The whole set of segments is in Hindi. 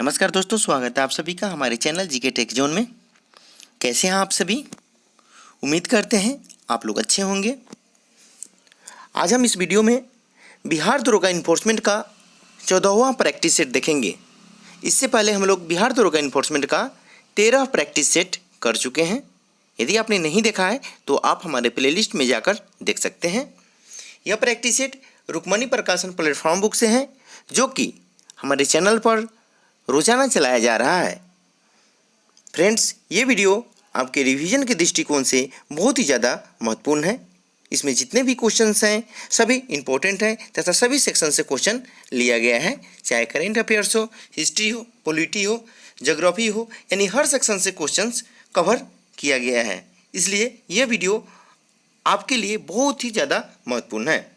नमस्कार दोस्तों, स्वागत है आप सभी का हमारे चैनल जीके टेक जोन में। कैसे हैं आप सभी? उम्मीद करते हैं आप लोग अच्छे होंगे। आज हम इस वीडियो में बिहार दरोगा इन्फोर्समेंट का 14वां प्रैक्टिस सेट देखेंगे। इससे पहले हम लोग बिहार दरोगा इन्फोर्समेंट का 13 प्रैक्टिस सेट कर चुके हैं। यदि आपने नहीं देखा है तो आप हमारे प्लेलिस्ट में जाकर देख सकते हैं। यह प्रैक्टिस सेट रुक्मणी प्रकाशन प्लेटफॉर्म बुक से है, जो कि हमारे चैनल पर रोजाना चलाया जा रहा है। फ्रेंड्स, ये वीडियो आपके रिवीजन के दृष्टिकोण से बहुत ही ज़्यादा महत्वपूर्ण है। इसमें जितने भी क्वेश्चंस हैं सभी इंपॉर्टेंट हैं तथा सभी सेक्शन से क्वेश्चन लिया गया है, चाहे करेंट अफेयर्स हो, हिस्ट्री हो, पॉलिटी हो, ज्योग्राफी हो, यानी हर सेक्शन से क्वेश्चंस कवर किया गया है। इसलिए यह वीडियो आपके लिए बहुत ही ज़्यादा महत्वपूर्ण है।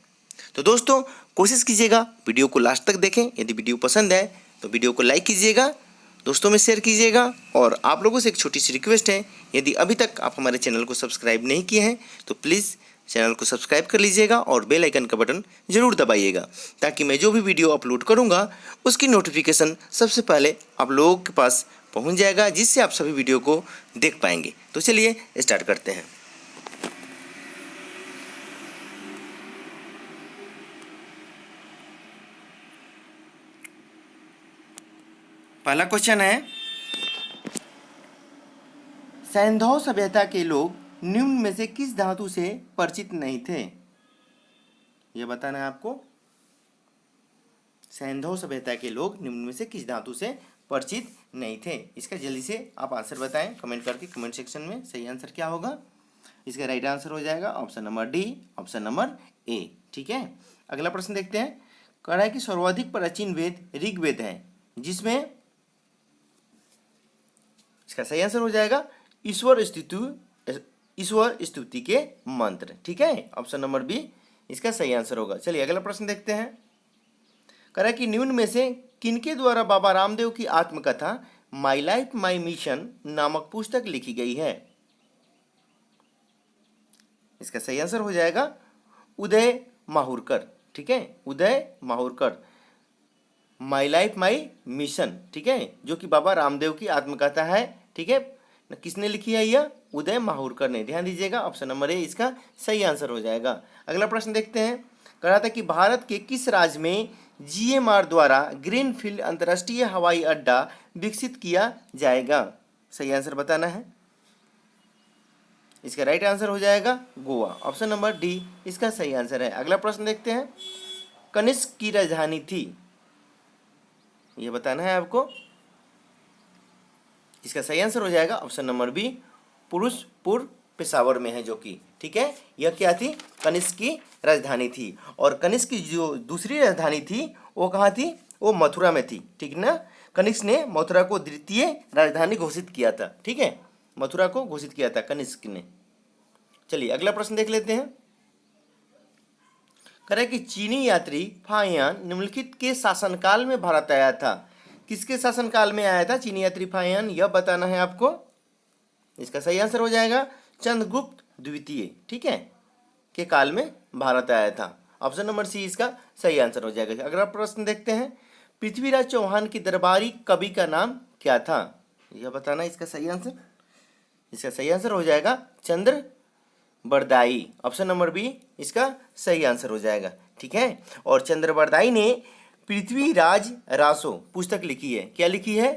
तो दोस्तों, कोशिश कीजिएगा वीडियो को लास्ट तक देखें। यदि वीडियो पसंद है तो वीडियो को लाइक कीजिएगा, दोस्तों में शेयर कीजिएगा। और आप लोगों से एक छोटी सी रिक्वेस्ट है, यदि अभी तक आप हमारे चैनल को सब्सक्राइब नहीं किए हैं तो प्लीज़ चैनल को सब्सक्राइब कर लीजिएगा और बेल आइकन का बटन ज़रूर दबाइएगा, ताकि मैं जो भी वीडियो अपलोड करूंगा उसकी नोटिफिकेशन सबसे पहले आप लोगों के पास पहुंच जाएगा, जिससे आप सभी वीडियो को देख पाएंगे। तो चलिए स्टार्ट करते हैं। पहला क्वेश्चन है, सैंधव सभ्यता के लोग निम्न में से किस धातु से परिचित नहीं थे? यह बताना है आपको। सैंधव सभ्यता के लोग निम्न में से किस धातु से परिचित नहीं थे? इसका जल्दी से आप आंसर बताएं कमेंट करके, कमेंट सेक्शन में सही आंसर क्या होगा। इसका राइट आंसर हो जाएगा option number D, option number ए। ठीक है, अगला प्रश्न देखते हैं। कह रहा है कि सर्वाधिक प्राचीन वेद ऋग्वेद है, जिसमें इसका सही आंसर हो जाएगा ईश्वर स्तुति के मंत्र। ठीक है, ऑप्शन नंबर बी इसका सही आंसर होगा। चलिए अगला प्रश्न देखते हैं। कह रहा है कि निम्न में से किनके द्वारा बाबा रामदेव की आत्मकथा माई लाइफ माई मिशन नामक पुस्तक लिखी गई है? इसका सही आंसर हो जाएगा उदय माहुरकर। ठीक है, उदय Mahurkar, my life my mission. ठीक है, जो कि बाबा रामदेव की आत्मकथा है। ठीक है, किसने लिखी है? यह उदय माहुरकर ने। ध्यान दीजिएगा, ऑप्शन नंबर ए इसका सही आंसर हो जाएगा। अगला प्रश्न देखते हैं। कह रहा था कि भारत के किस राज्य में GMR द्वारा ग्रीनफील्ड अंतर्राष्ट्रीय हवाई अड्डा विकसित किया जाएगा? सही आंसर बताना है। इसका राइट आंसर हो जाएगा गोवा, ऑप्शन नंबर डी इसका सही आंसर है। अगला प्रश्न देखते हैं। कनिष्क की राजधानी थी, यह बताना है आपको। इसका सही आंसर हो जाएगा option number B, Purushpur Peshawar में है जो कि। ठीक है, यह क्या थी? कनिष्क की राजधानी थी। और कनिष्क की जो दूसरी राजधानी थी वो कहाँ थी? वो मथुरा में थी। ठीक ना, कनिष्क ने मथुरा को द्वितीय राजधानी घोषित किया था। ठीक है, मथुरा को घोषित किया था कनिष्क ने। चलिए अगला प्रश्न देख लेते हैं। कह रहा है कि चीनी यात्री फाहियान निम्नलिखित के शासनकाल में भारत आया था। किसके शासनकाल में आया था चीनी यात्री फाहियान? यह बताना है आपको। इसका सही आंसर हो जाएगा चंद्रगुप्त द्वितीय, ठीक है, के काल में भारत आया था। ऑप्शन नंबर सी इसका सही आंसर हो जाएगा। अगला प्रश्न देखते हैं। पृथ्वीराज चौहान की दरबारी कवि का नाम क्या था? यह बताना इसका सही आंसर। इसका सही आंसर हो जाएगा चंद्रबरदाई, ऑप्शन नंबर बी इसका सही आंसर हो जाएगा। ठीक है, और चंद्रबरदाई ने पृथ्वीराज रासो पुस्तक लिखी है। क्या लिखी है?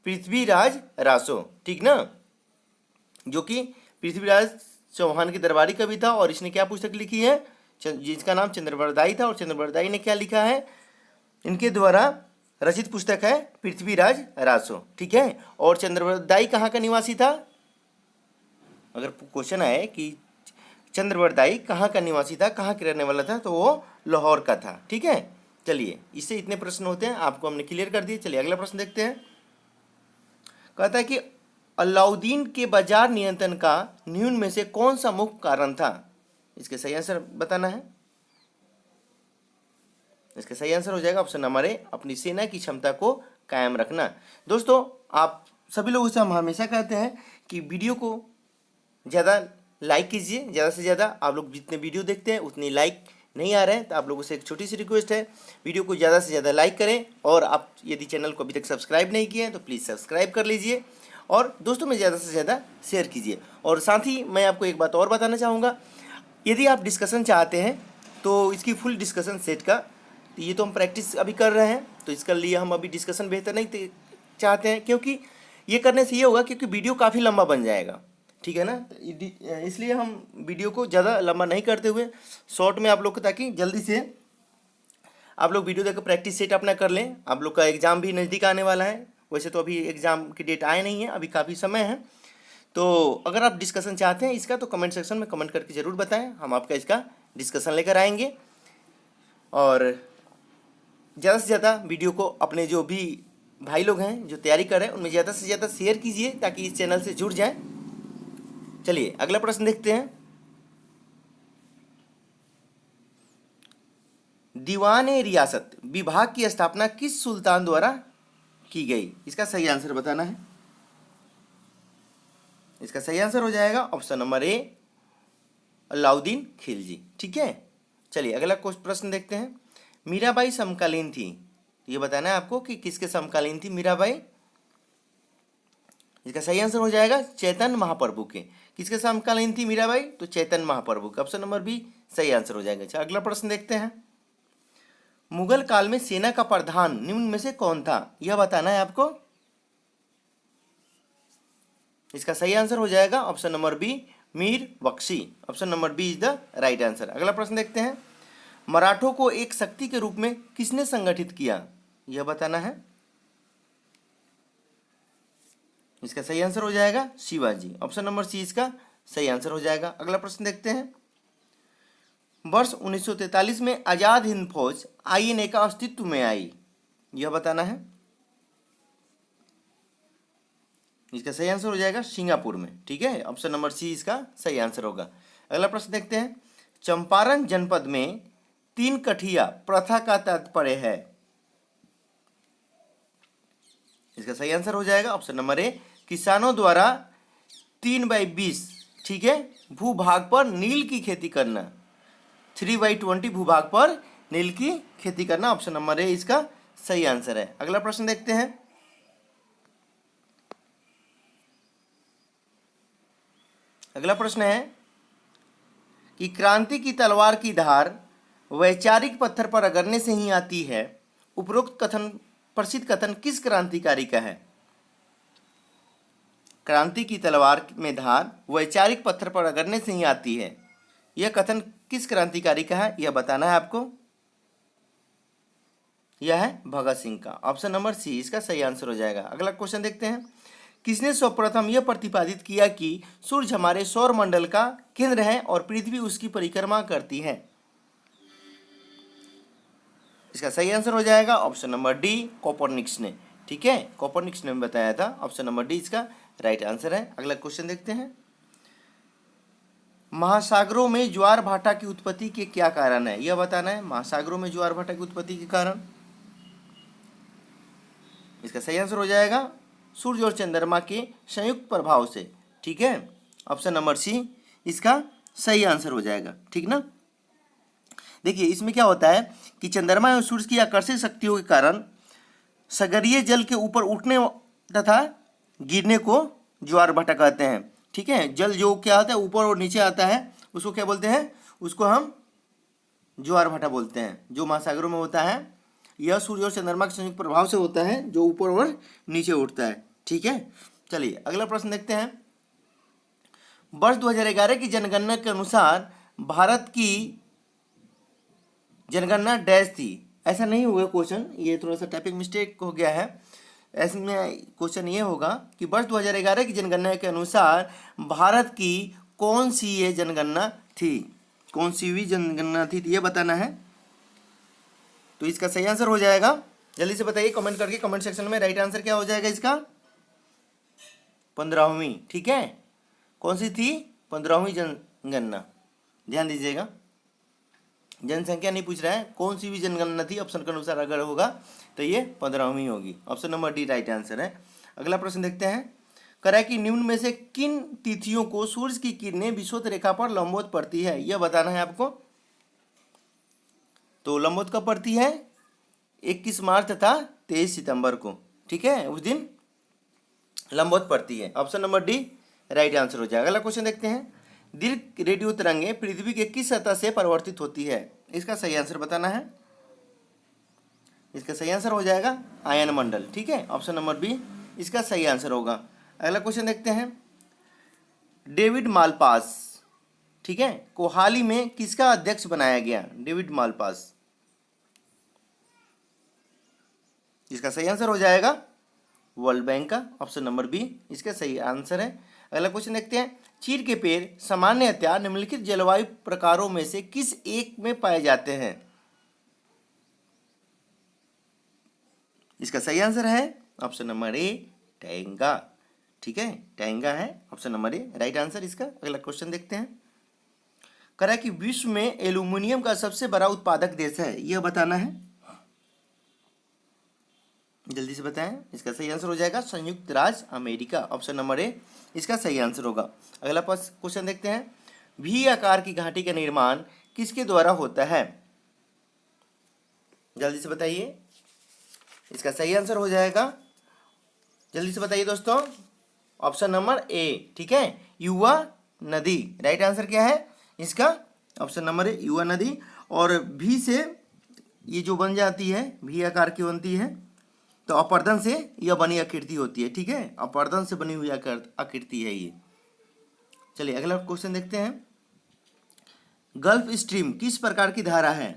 पृथ्वीराज रासो। ठीक ना, जो कि पृथ्वीराज चौहान के दरबारी कवि था और इसने क्या पुस्तक लिखी है? जिसका नाम चंद्रबरदाई था। और चंद्रबरदाई ने क्या लिखा है? इनके द्वारा रचित पुस्तक है पृथ्वीराज रासो। ठीक है, और चंद्रबरदाई कहाँ का निवासी था? अगर क्वेश्चन आए कि चंद्रबरदाई कहाँ का निवासी था, कहाँ के रहने वाला था, तो वो लाहौर का था। ठीक है, चलिए इससे इतने प्रश्न होते हैं, आपको हमने क्लियर कर दिए। चलिए अगला प्रश्न देखते हैं। कहता है कि अलाउद्दीन के बाजार नियंत्रण का निम्न में से कौन सा मुख्य कारण था? इसके सही आंसर बताना है। इसका सही आंसर हो जाएगा ऑप्शन नंबर ए, अपनी सेना की क्षमता को कायम रखना। दोस्तों, आप सभी लोगों से हम हमेशा कहते हैं कि वीडियो को ज़्यादा लाइक कीजिए, ज़्यादा से ज़्यादा। आप लोग जितने वीडियो देखते हैं उतनी लाइक नहीं आ रहे हैं तो आप लोगों से एक छोटी सी रिक्वेस्ट है, वीडियो को ज़्यादा से ज़्यादा लाइक करें, और आप यदि चैनल को अभी तक सब्सक्राइब नहीं किए हैं तो प्लीज़ सब्सक्राइब कर लीजिए और दोस्तों में ज़्यादा से ज़्यादा शेयर कीजिए। और साथ ही मैं आपको एक बात और बताना चाहूँगा, यदि आप डिस्कशन चाहते हैं तो इसकी फुल डिस्कशन सेट का, तो ये तो हम प्रैक्टिस अभी कर रहे हैं, तो इसके लिए हम अभी डिस्कशन बेहतर नहीं चाहते हैं, क्योंकि ये करने से ये होगा क्योंकि वीडियो काफ़ी लंबा बन जाएगा, ठीक है ना। तो इसलिए हम वीडियो को ज़्यादा लंबा नहीं करते हुए शॉर्ट में आप लोग को, ताकि जल्दी से आप लोग वीडियो देखकर प्रैक्टिस सेट अपना कर लें। आप लोग का एग्ज़ाम भी नज़दीक आने वाला है, वैसे तो अभी एग्ज़ाम की डेट आए नहीं है, अभी काफ़ी समय है। तो अगर आप डिस्कशन चाहते हैं इसका तो कमेंट सेक्शन में कमेंट करके ज़रूर बताएं, हम आपका इसका डिस्कशन लेकर आएंगे। और ज़्यादा से ज़्यादा वीडियो को अपने जो भी भाई लोग हैं जो तैयारी कर रहे हैं उनमें ज़्यादा से ज़्यादा शेयर कीजिए ताकि इस चैनल से जुड़ जाएं। चलिए अगला प्रश्न देखते हैं। दीवान-ए रियासत विभाग की स्थापना किस सुल्तान द्वारा की गई? इसका सही आंसर बताना है। इसका सही आंसर हो जाएगा ऑप्शन नंबर ए, अलाउद्दीन खिलजी। ठीक है, चलिए अगला प्रश्न देखते हैं। मीराबाई समकालीन थी, ये बताना है आपको कि किसके समकालीन थी मीराबाई। इसका सही आंसर हो जाएगा चैतन्य महाप्रभु के। किसके समकालीन थी मीराबाई? तो चैतन्य महाप्रभु के। ऑप्शन नंबर बी सही आंसर हो जाएगा। अच्छा अगला प्रश्न देखते हैं। मुगल काल में सेना का प्रधान निम्न में से कौन था? यह बताना है आपको। इसका सही आंसर हो जाएगा option number B, Mir Bakhshi. Option number B is the right answer. अगला प्रश्न देखते हैं। मराठों को एक शक्ति के रूप में किसने संगठित किया? यह बताना है। इसका सही आंसर हो जाएगा शिवाजी। ऑप्शन नंबर सी इसका सही आंसर हो जाएगा। अगला प्रश्न देखते हैं। वर्ष 1943 में आजाद हिंद फौज आईएनए का अस्तित्व में आई, यह बताना है। इसका सही आंसर हो जाएगा सिंगापुर में। ठीक है, ऑप्शन नंबर सी इसका सही आंसर होगा। अगला प्रश्न देखते हैं। चंपारण जनपद में 3 कठिया प्रथा का तात्पर्य है। इसका सही आंसर हो जाएगा ऑप्शन नंबर ए, किसानों द्वारा 3/20, ठीक है, भूभाग पर नील की खेती करना। 3/20 भूभाग पर नील की खेती करना। ऑप्शन नंबर ए इसका सही आंसर है। अगला प्रश्न देखते हैं। अगला प्रश्न है कि क्रांति की तलवार की धार वैचारिक पत्थर पर रगड़ने से ही आती है। उपरोक्त कथन प्रसिद्ध कथन किस क्रांतिकारी का है? क्रांति की तलवार में धार वैचारिक पत्थर पर रगड़ने से ही आती है, यह कथन किस क्रांतिकारी का है? यह बताना है आपको। यह है भगत सिंह का। ऑप्शन नंबर सी इसका सही आंसर हो जाएगा। अगला क्वेश्चन देखते हैं। किसने सर्वप्रथम यह प्रतिपादित किया कि सूर्य हमारे सौर मंडल का केंद्र है और पृथ्वी उसकी परिक्रमा करती है? इसका सही आंसर हो जाएगा ऑप्शन नंबर डी, कोपरनिकस ने। ठीक है, कोपरनिकस ने बताया था। ऑप्शन नंबर डी इसका राइट आंसर है। अगला क्वेश्चन देखते हैं। महासागरों में ज्वार भाटा की उत्पत्ति के क्या कारण है? यह बताना है। महासागरों में ज्वार भाटा की उत्पत्ति के कारण, इसका सही आंसर हो जाएगा सूर्य और चंद्रमा के संयुक्त प्रभाव से। ठीक है, ऑप्शन नंबर सी इसका सही आंसर हो जाएगा। ठीक ना। देखिए इसमें क्या होता है कि चंद्रमा एवं सूर्य की आकर्षक शक्तियों के कारण सागरीय जल के ऊपर उठने तथा गिरने को ज्वार भाटा कहते हैं। ठीक है, जल जो क्या होता है ऊपर और नीचे आता है उसको क्या बोलते हैं? उसको हम ज्वार भाटा बोलते हैं। जो महासागरों में होता है यह सूर्य और चंद्रमा के संयुक्त प्रभाव से होता है, जो ऊपर और नीचे उठता है। ठीक है, चलिए अगला प्रश्न देखते हैं। वर्ष 2011 की जनगणना के अनुसार भारत की जनगणना डैश थी। ऐसा नहीं होगा क्वेश्चन, ये थोड़ा सा टाइपिंग मिस्टेक हो गया है। ऐसे में क्वेश्चन ये होगा कि वर्ष 2011 की जनगणना के अनुसार भारत की कौन सी ये जनगणना थी? कौन सी भी जनगणना थी ये बताना है। तो इसका सही आंसर हो जाएगा, जल्दी से बताइए कमेंट करके कमेंट सेक्शन में। राइट आंसर क्या हो जाएगा इसका? 15वीं। ठीक है, कौन सी थी? 15वीं जनगणना। ध्यान दीजिएगा, जनसंख्या नहीं पूछ रहा है, कौन सी भी जनगणना थी ऑप्शन के अनुसार अगर होगा तो ये 15वीं होगी। Option number D right answer है। अगला प्रश्न देखते हैं। करा कि निम्न में से किन तिथियों को सूर्य की किरणें विषुवत रेखा पर लंबवत पड़ती है? यह बताना है आपको। तो लंबोत कब पड़ती है? 21 मार्च तथा 23 सितंबर को, ठीक है, उस दिन लंबोत पड़ती है। Option number D right answer हो जाएगा। अगला क्वेश्चन देखते हैं। दीर्घ रेडियो तरंगें पृथ्वी के किस सतह से परावर्तित होती है? इसका सही आंसर बताना है। इसका सही आंसर हो जाएगा आयन मंडल, ठीक है, ऑप्शन नंबर बी इसका सही आंसर होगा। अगला क्वेश्चन देखते हैं। डेविड मालपास, ठीक है, को हाल ही में किसका अध्यक्ष बनाया गया? डेविड मालपास, इसका सही आंसर हो जाएगा वर्ल्ड बैंक का, ऑप्शन नंबर बी इसका सही आंसर है। अगला क्वेश्चन देखते हैं। चीड़ के पेड़ सामान्यतया निम्नलिखित जलवायु प्रकारों में से किस एक में पाए जाते हैं? इसका सही आंसर है ऑप्शन नंबर ए टैंगा, ठीक है, टैंगा है ऑप्शन नंबर ए राइट आंसर इसका। अगला क्वेश्चन देखते हैं। करा कि विश्व में एल्यूमिनियम का सबसे बड़ा उत्पादक देश है, यह बताना है। जल्दी से बताएं। इसका सही आंसर हो जाएगा संयुक्त राज्य अमेरिका, ऑप्शन नंबर ए इसका सही आंसर होगा। अगला क्वेश्चन देखते हैं। वी आकार की घाटी का निर्माण किसके द्वारा होता है? जल्दी से बताइए। इसका सही आंसर हो जाएगा, जल्दी से बताइए दोस्तों, ऑप्शन नंबर ए, ठीक है, युवा नदी। राइट आंसर क्या है इसका? ऑप्शन नंबर ए युवा नदी। और भी से ये जो बन जाती है, भी आकार की बनती है, तो अपर्दन से यह बनी आकृति होती है, ठीक है, अपर्दन से बनी हुई आकृति है ये। चलिए अगला क्वेश्चन देखते हैं। गल्फ स्ट्रीम किस प्रकार की धारा है?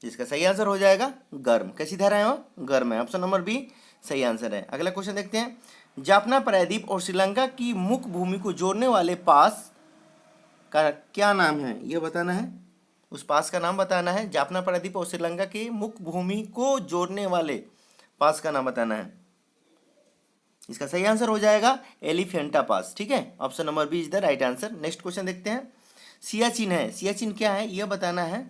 इसका सही आंसर हो जाएगा गर्म। कैसी धारा है वो? गर्म है, ऑप्शन नंबर बी सही आंसर है। अगला क्वेश्चन देखते हैं। जाफना प्रायद्वीप और श्रीलंका की मुख्य भूमि को जोड़ने वाले पास का क्या नाम है? यह बताना है, उस पास का नाम बताना है। जाफना प्रायद्वीप और श्रीलंका की मुख्य भूमि को जोड़ने वाले पास का नाम बताना है। इसका सही आंसर हो जाएगा एलिफेंटा पास, ठीक है, option number B is the right answer. Next question देखते हैं। सियाचिन है, सियाचिन क्या है यह बताना है।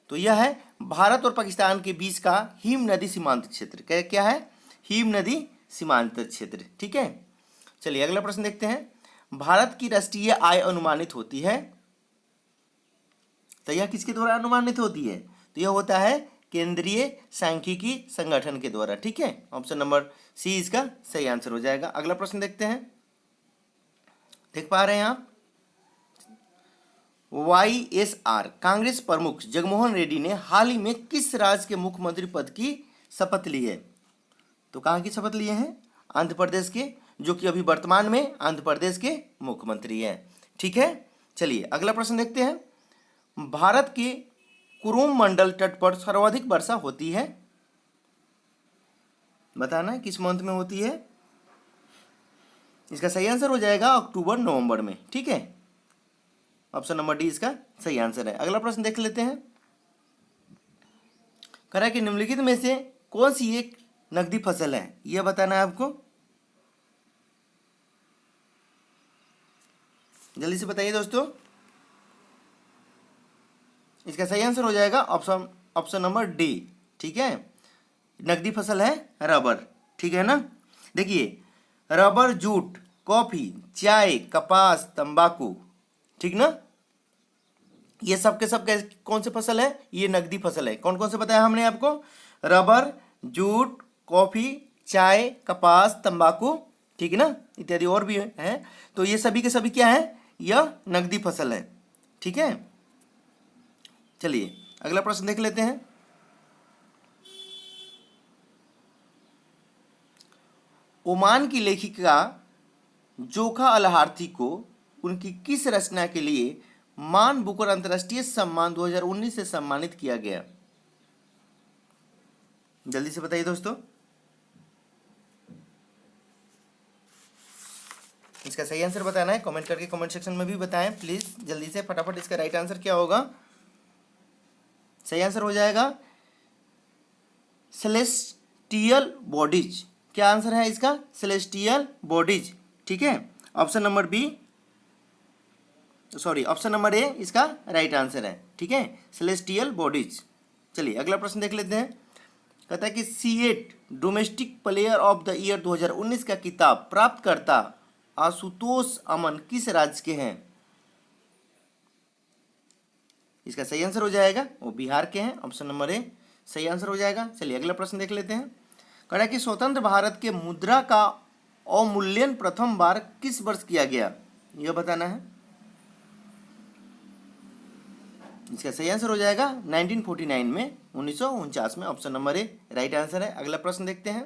तो यह है भारत और पाकिस्तान के बीच का हिम नदी सीमांत क्षेत्र। क्या है? हिम नदी सीमांत क्षेत्र, ठीक है। चलिए अगला प्रश्न देखते हैं। भारत की राष्ट्रीय आय अनुमानित होती है, तो यह किसके द्वारा अनुमानित होती है? तो यह होता है केंद्रीय सांख्यिकी संगठन के द्वारा, ठीक है, ऑप्शन नंबर सी इसका सही आंसर हो जाएगा। अगला प्रश्न देखते हैं। देख पा रहे हैं आप, YSR कांग्रेस प्रमुख जगनमोहन रेड्डी ने हाल ही में किस राज्य के मुख्यमंत्री पद की शपथ ली है? तो कहाँ की शपथ लिए हैं? आंध्र प्रदेश के, जो कि अभी वर्तमान में आंध्र प्रदेश के मुख्यमंत्री हैं, ठीक है। चलिए अगला प्रश्न देखते हैं। भारत के कुरुम मंडल तट पर सर्वाधिक वर्षा होती है, बताना है किस मंथ में होती है? इसका सही आंसर हो जाएगा अक्टूबर नवंबर में, ठीक है, ऑप्शन नंबर डी इसका सही आंसर है। अगला प्रश्न देख लेते हैं। कह रहा है कि निम्नलिखित में से कौन सी एक नकदी फसल है, यह बताना है आपको। जल्दी से बताइए दोस्तों। इसका सही आंसर हो जाएगा ऑप्शन नंबर डी, ठीक है, नकदी फसल है रबर, ठीक है ना। देखिए रबर, जूट, कॉफी, चाय, कपास, तंबाकू, ठीक ना, ये सब के सब कौन से फसल है? ये नकदी फसल है। कौन कौन से बताया हमने आपको? रबर, जूट, कॉफी, चाय, कपास, तंबाकू, ठीक है ना, इत्यादि और भी है। तो ये सभी के सभी क्या है? यह नकदी फसल है, ठीक है। चलिए अगला प्रश्न देख लेते हैं। ओमान की लेखिका जोखा अल-हार्थी को उनकी किस रचना के लिए मान बुकर अंतर्राष्ट्रीय सम्मान 2019 से सम्मानित किया गया? जल्दी से बताइए दोस्तों। इसका सही आंसर बताना है, कमेंट करके कमेंट सेक्शन में भी बताएं प्लीज, जल्दी से फटाफट। इसका राइट आंसर क्या होगा? सही आंसर हो जाएगा सेलेस्टियल बॉडीज। क्या आंसर है इसका? सेलेस्टियल बॉडीज, ठीक है, option number B, sorry option number A इसका राइट आंसर है, ठीक है, सेलेस्टियल बॉडीज। चलिए अगला प्रश्न देख लेते हैं। कहता है कि C8 domestic player of the year 2019 का किताब प्राप्तकर्ता आशुतोष अमन किस राज्य के हैं? इसका सही आंसर हो जाएगा वो बिहार के हैं, ऑप्शन नंबर ए सही आंसर हो जाएगा। चलिए अगला प्रश्न देख लेते हैं। कह रहा है कि स्वतंत्र भारत के मुद्रा का अवमूल्यन प्रथम बार किस वर्ष किया गया, यह बताना है। इसका सही आंसर हो जाएगा 1949 में, 1949 में, ऑप्शन नंबर ए राइट आंसर है। अगला प्रश्न देखते हैं।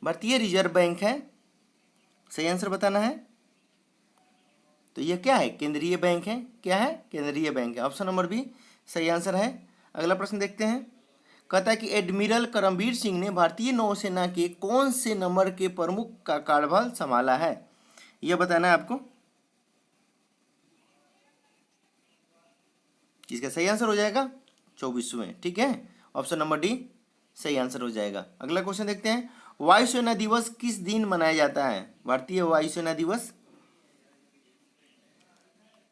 भारतीय रिजर्व बैंक है, सही आंसर बताना है। तो यह क्या है, केंद्रीय बैंक है, क्या है, केंद्रीय बैंक है, ऑप्शन नंबर बी सही आंसर है। अगला प्रश्न देखते हैं। कहता है कि एडमिरल करमबीर सिंह ने भारतीय नौसेना के कौन से नंबर के प्रमुख का कार्यभार संभाला है, यह बताना है आपको। इसका सही आंसर हो जाएगा 24वें, ठीक है, ऑप्शन नंबर डी सही आंसर हो जाएगा। अगला क्वेश्चन देखते हैं। वायुसेना दिवस किस दिन मनाया जाता है, भारतीय वायुसेना दिवस।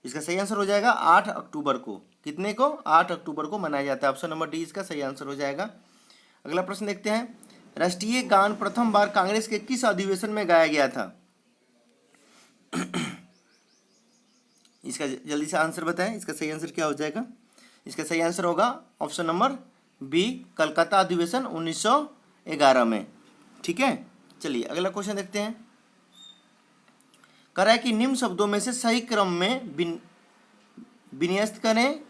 इसका सही आंसर हो जाएगा 8 अक्टूबर को, कितने को, 8 अक्टूबर को मनाया जाता है, ऑप्शन नंबर डी इसका सही आंसर हो जाएगा। अगला प्रश्न देखते हैं। राष्ट्रीय गान प्रथम बार कांग्रेस के किस अधिवेशन में गाया गया था, इसका जल्दी से आंसर बताएं। इसका सही आंसर क्या हो जाएगा, इसका सही आंसर होगा ऑप्शन नंबर बी कलकत्ता अधिवेशन 1911 में, ठीक है। चलिए अगला क्वेश्चन देखते हैं। कह रहा है कि निम्न शब्दों में से सही क्रम में विन्यस्त करें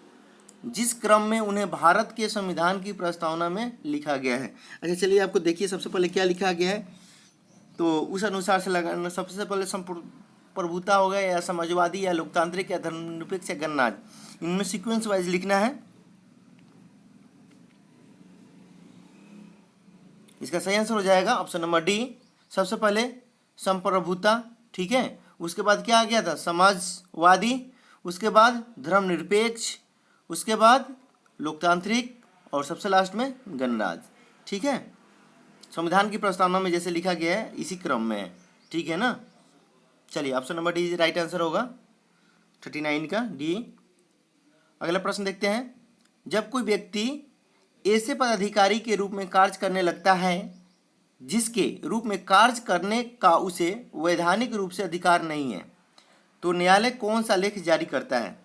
जिस क्रम में उन्हें भारत के संविधान की प्रस्तावना में लिखा गया है। अच्छा चलिए आपको देखिए सबसे पहले क्या लिखा गया है, तो उस अनुसार से लगाना। सबसे पहले संप्रभुता हो गया, या समाजवादी, या लोकतांत्रिक, या धर्मनिरपेक्ष, या गणराज, इनमें सीक्वेंस वाइज लिखना है। इसका सही आंसर हो जाएगा ऑप्शन नंबर डी, सबसे पहले संप्रभुता, ठीक है, उसके बाद क्या आ गया था, समाजवादी, उसके बाद धर्मनिरपेक्ष, उसके बाद लोकतांत्रिक, और सबसे लास्ट में गणराज, ठीक है। संविधान की प्रस्तावना में जैसे लिखा गया है इसी क्रम में है, ठीक है ना। चलिए option number D right answer होगा 39 का डी। अगला प्रश्न देखते हैं। जब कोई व्यक्ति ऐसे पदाधिकारी के रूप में कार्य करने लगता है जिसके रूप में कार्य करने का उसे वैधानिक रूप से अधिकार नहीं है, तो न्यायालय कौन सा लेख जारी करता है।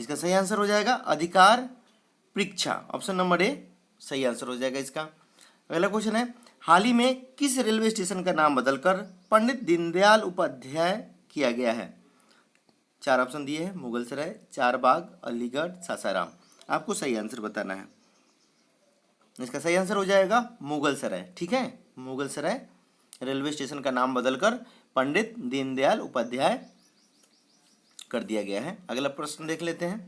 इसका सही आंसर हो जाएगा अधिकार परीक्षा, ऑप्शन नंबर ए सही आंसर हो जाएगा इसका। अगला क्वेश्चन है। हाल ही में किस रेलवे स्टेशन का नाम बदलकर पंडित दीनदयाल उपाध्याय किया गया है। 4 ऑप्शन दिए हैं, मुगलसराय, चारबाग, अलीगढ़, सासाराम। आपको सही आंसर बताना है। इसका सही आंसर हो जाएगा मुगलसराय, ठीक है, मुगलसराय रेलवे स्टेशन का नाम बदलकर पंडित दीनदयाल उपाध्याय कर दिया गया है। अगला प्रश्न देख लेते हैं।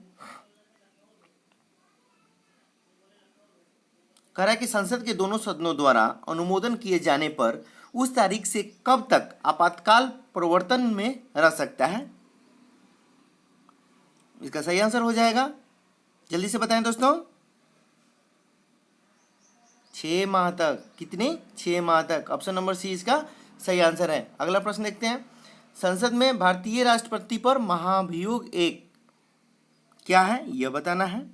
कह रहा है कि संसद के दोनों सदनों द्वारा अनुमोदन किए जाने पर उस तारीख से कब तक आपातकाल प्रवर्तन में रह सकता है। इसका सही आंसर हो जाएगा, जल्दी से बताएं दोस्तों, 6 माह तक, कितने, 6 माह तक, ऑप्शन नंबर सी इसका सही आंसर है। अगला प्रश्न देखते हैं। संसद में भारतीय राष्ट्रपति पर महाभियोग 1 क्या है, यह बताना है।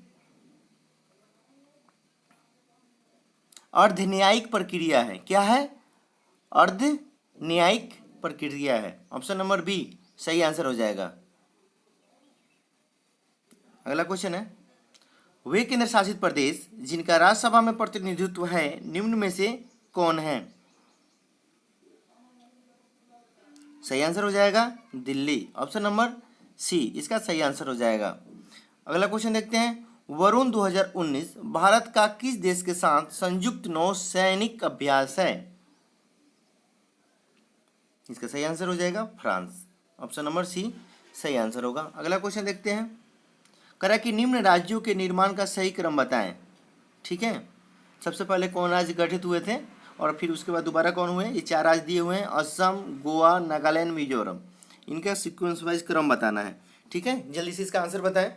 अर्ध न्यायिक प्रक्रिया है, क्या है, अर्ध न्यायिक प्रक्रिया है, ऑप्शन नंबर बी सही आंसर हो जाएगा। अगला क्वेश्चन है। वे केंद्र शासित प्रदेश जिनका राज्यसभा में प्रतिनिधित्व है निम्न में से कौन है। सही आंसर हो जाएगा दिल्ली, ऑप्शन नंबर सी इसका सही आंसर हो जाएगा। अगला क्वेश्चन देखते हैं। वरुण 2019 भारत का किस देश के साथ संयुक्त नौसैनिक अभ्यास है। इसका सही आंसर हो जाएगा फ्रांस, ऑप्शन नंबर सी सही आंसर होगा। अगला क्वेश्चन देखते हैं। करा कि निम्न राज्यों के निर्माण का सही क्रम बताएं, ठीक है। सबसे पहले कौन राज्य गठित हुए थे और फिर उसके बाद दोबारा कौन हुए, ये 4 राज्य दिए हुए हैं, असम, गोवा, नागालैंड, मिजोरम। इनका सीक्वेंस वाइज क्रम बताना है, ठीक है। जल्दी से इसका आंसर बताएं।